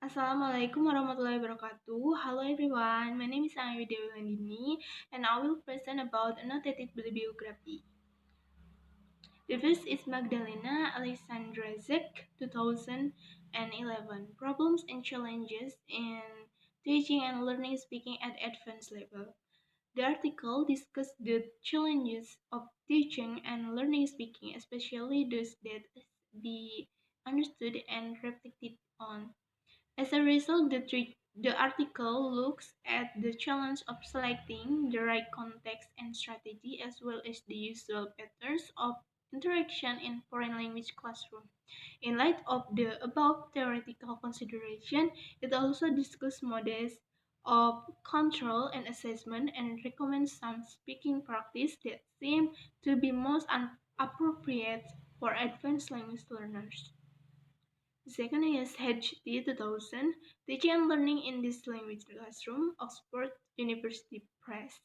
Assalamualaikum warahmatullahi wabarakatuh. Hello everyone, my name is Widea Wilandini and I will present about Anotated bibliography. The first is Magdalena Alexandra Zek, 2011, Problems and Challenges in Teaching and Learning Speaking at Advanced Level. The article discussed the challenges of teaching and learning speaking, especially those that be understood and reflected on. As a result, the article looks at the challenge of selecting the right context and strategy, as well as the usual patterns of interaction in foreign language classroom. In light of the above theoretical consideration, it also discusses models of control and assessment and recommends some speaking practice that seem to be most appropriate for advanced language learners. The second is HT 2000, Teaching and Learning in this Language Classroom, Oxford University Press.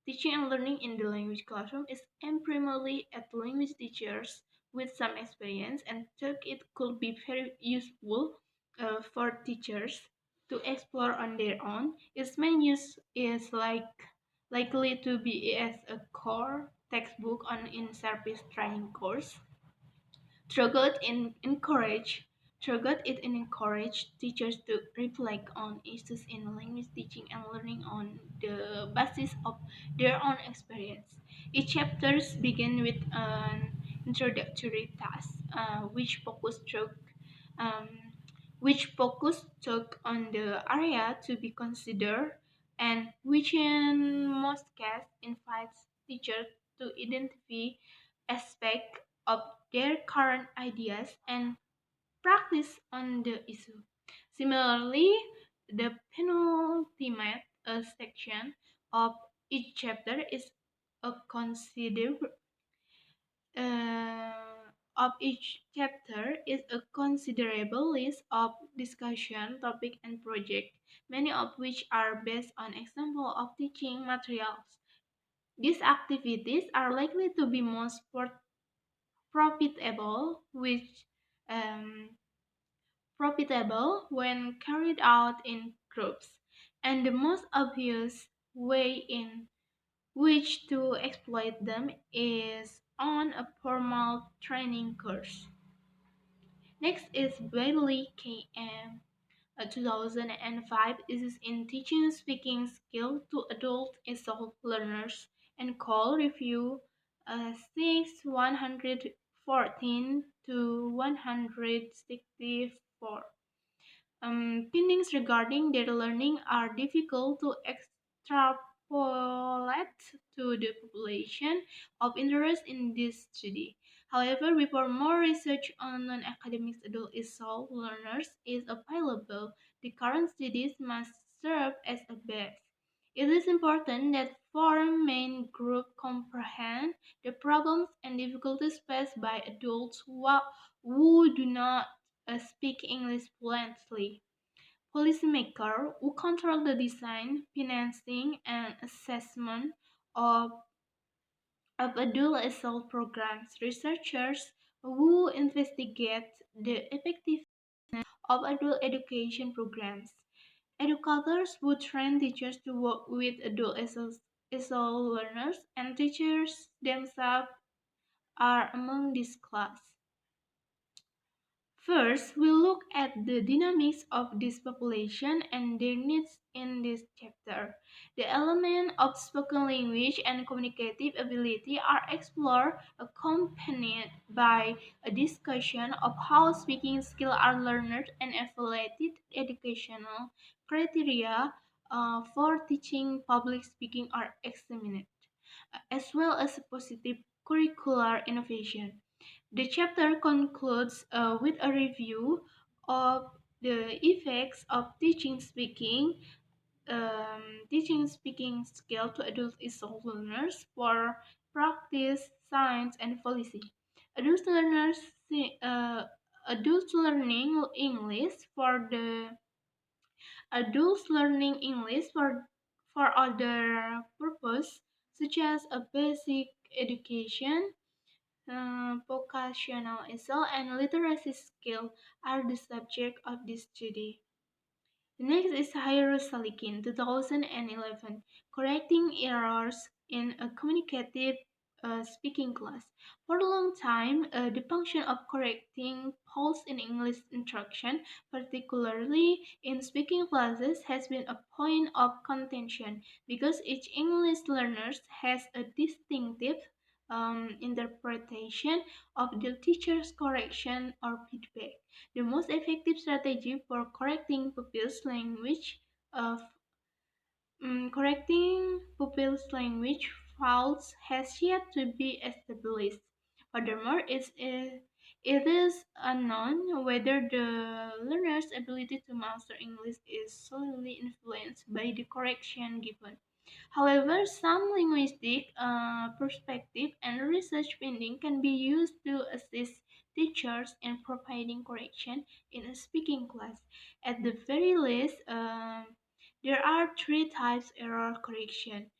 Teaching and learning in the language classroom is aimed primarily at language teachers with some experience and thought it could be very useful for teachers to explore on their own. Its main use is likely to be as a core textbook on in-service training course. Tragot in encourage Tragot it encourage teachers to reflect on issues in language teaching and learning on the basis of their own experience. Each chapters begin with an introductory task, um, which focus talk on the area to be considered, and which in most cases invites teachers to identify aspects of their current ideas and practice on the issue. Similarly, the penultimate section of each chapter is a considerable list of discussion topic and project, many of which are based on example of teaching materials. These activities are likely to be most profitable, which um, profitable when carried out in groups, and the most obvious way in which to exploit them is on a formal training course. Next is Bailey KM 2005 is in teaching speaking skill to adult ESOL learners and call review 6 114 to 164. Findings regarding their learning are difficult to extrapolate to the population of interest in this study. However, before more research on non-academic adult ESOL learners is available, the current studies must serve as a base. It is important that four main groups comprehend the problems and difficulties faced by adults who do not speak English fluently. Policymakers who control the design, financing, and assessment of, of adult assault programs. Researchers who investigate the effectiveness of adult education programs. Educators who train teachers to work with adult assault learners, and teachers themselves are among this class. First, we'll look at the dynamics of this population and their needs in this chapter. The element of spoken language and communicative ability are explored, accompanied by a discussion of how speaking skills are learned and evaluated. Educational criteria for teaching public speaking are examined, as well as positive curricular innovation. The chapter concludes with a review of the effects of teaching speaking skill to adult ESOL learners for practice, science, and policy. Adult learners, adults learning English for the adults learning English for other purpose, such as a basic education, vocational skill and literacy skill are the subject of this study. The next is Salikin, 2011, correcting errors in a communicative speaking class. For a long time, the function of correcting faults in English instruction, particularly in speaking classes, has been a point of contention because each English learner has a distinctive interpretation of the teacher's correction or feedback. The most effective strategy for uh, correcting pupils' language faults has yet to be established. Furthermore, it is unknown whether the learner's ability to master English is solely influenced by the correction given. However, some linguistic perspective and research finding can be used to assist teachers in providing correction in a speaking class. At the very least, there are three types error correction: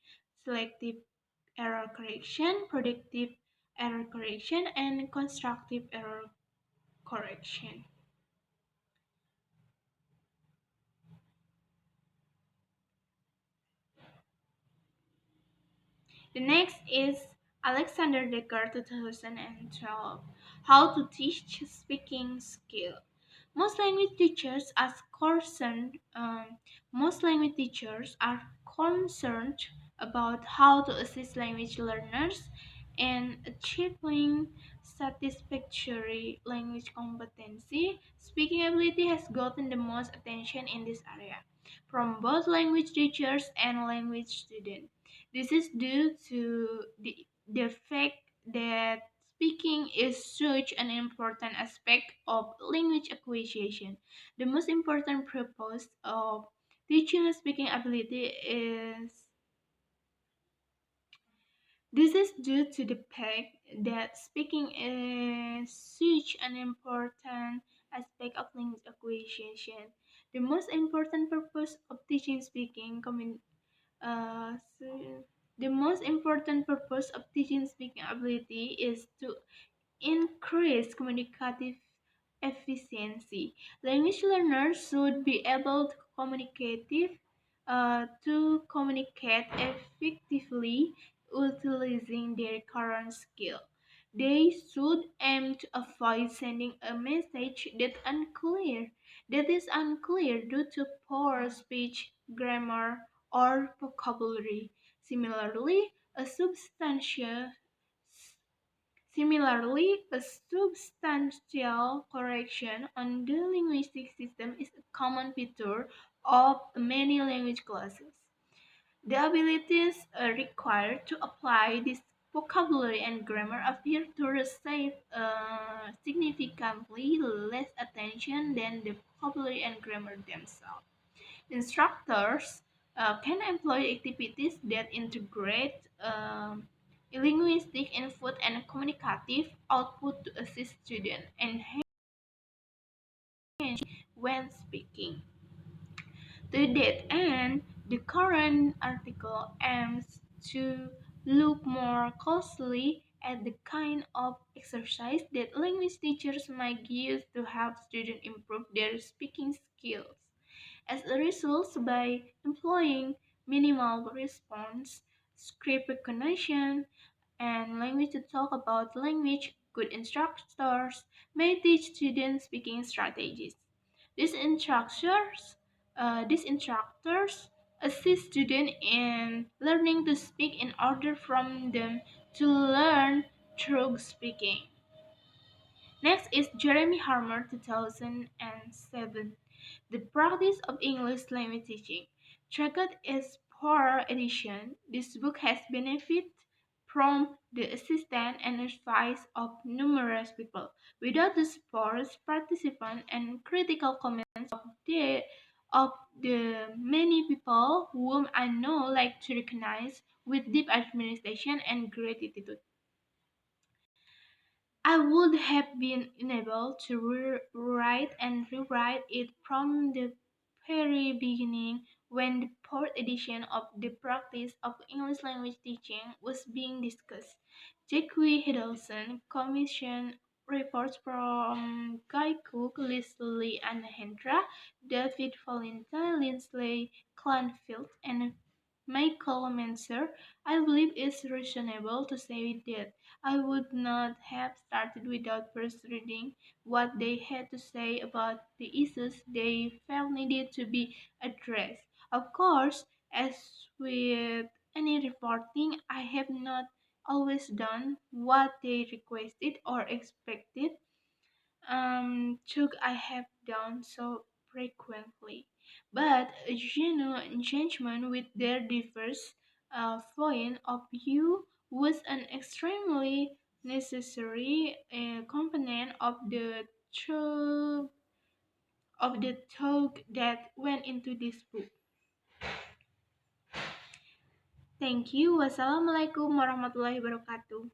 selective error correction, predictive error correction, and constructive error correction. The next is Alexander Decker 2012, How to Teach Speaking Skill. Most language teachers are concerned. Most language teachers are concerned about how to assist language learners in achieving satisfactory language competency. Speaking ability has gotten the most attention in this area from both language teachers and language students. This is due to the fact that speaking is such an important aspect of language acquisition. The most important purpose of teaching a speaking ability is this is due to the fact that speaking is such an important aspect of language acquisition. The most important purpose of teaching speaking so the most important purpose of teaching speaking ability is to increase communicative efficiency. Language learners should be able to communicate effectively utilizing their current skill. They should aim to avoid sending a message that is unclear due to poor speech, grammar, or vocabulary. Similarly, a substantial Similarly, a substantial correction on the linguistic system is a common feature of many language classes. The abilities required to apply this vocabulary and grammar appear to receive significantly less attention than the vocabulary and grammar themselves. Instructors can employ activities that integrate linguistic input and communicative output to assist students enhance when speaking. To that end, the current article aims to look more closely at the kind of exercise that language teachers might use to help students improve their speaking skills. As a result, by employing minimal response, script recognition, and language to talk about language, good instructors may teach students speaking strategies. These instructors assist students in learning to speak in order from them to learn through speaking. Next is Jeremy Harmer 2007. The Practice of English Language Teaching. Tracked is fourth edition. This book has benefited from the assistance and advice of numerous people. Without the support, participants, and critical comments of the many people whom I know like to recognize with deep admiration and gratitude. I would have been unable to write and rewrite it from the very beginning when the fourth edition of the Practice of English Language Teaching was being discussed. Jackie Hiddleston commissioned reports from Guy Cook, Leslie Ann Hendra, David Valentine, Lindsay Clanfield, and Michael Menzer, I believe it's reasonable to say that I would not have started without first reading what they had to say about the issues they felt needed to be addressed. Of course, as with any reporting, I have not always done what they requested or expected. Took I have done so frequently, but a genuine engagement with their diverse point of view was an extremely necessary component of the talk that went into this book. Thank you. Wassalamualaikum warahmatullahi wabarakatuh.